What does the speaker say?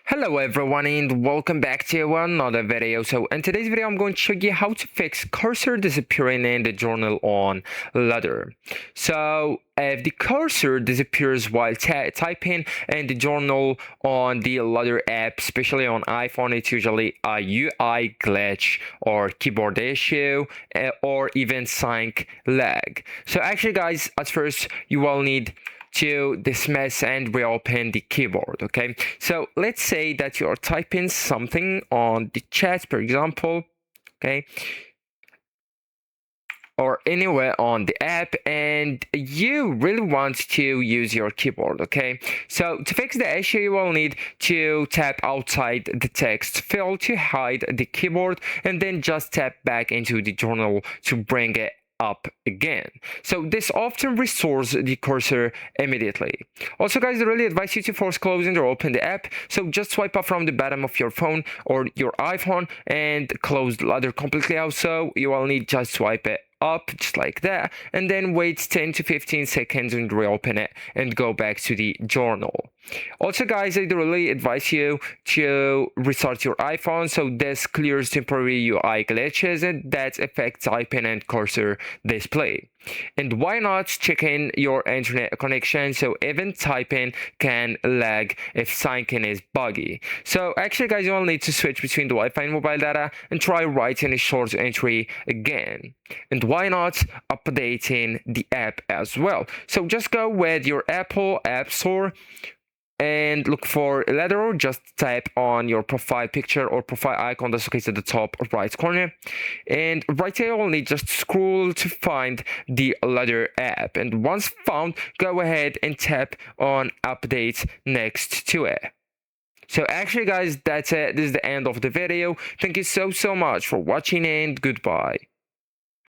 Hello everyone and welcome back to another video. So in today's video I'm going to show you how to fix cursor disappearing in the journal on Ladder. So if the cursor disappears while typing in the journal on the Ladder app, especially on iPhone, it's usually a UI glitch or keyboard issue or even sync lag. So actually guys, at first you will need to dismiss and reopen the keyboard. Okay, so let's say that you're typing something on the chat, for example, okay, or anywhere on the app, and you really want to use your keyboard. Okay, so to fix the issue you will need to tap outside the text field to hide the keyboard, and then just tap back into the journal to bring it up again. So this often restores the cursor immediately. Also guys, I really advise you to force closing or open the app. So just swipe up from the bottom of your phone or your iPhone and close the Ladder completely out. So you will need just swipe it up just like that, and then wait 10 to 15 seconds and reopen it and go back to the journal. Also guys, I really advise you to restart your iPhone, so this clears temporary UI glitches and that affect typing and cursor display. And why not check in your internet connection, so even typing can lag if syncing is buggy. So actually guys, you will need to switch between the Wi-Fi and mobile data and try writing a short entry again. And why not updating the app as well? So just go with your Apple App Store and look for Ladder. Just type on your profile picture or profile icon that's located at the top right corner, and right here only just scroll to find the Ladder app, and once found, go ahead and tap on update next to it. So actually guys, that's it. This is the end of the video. Thank you so much for watching and goodbye.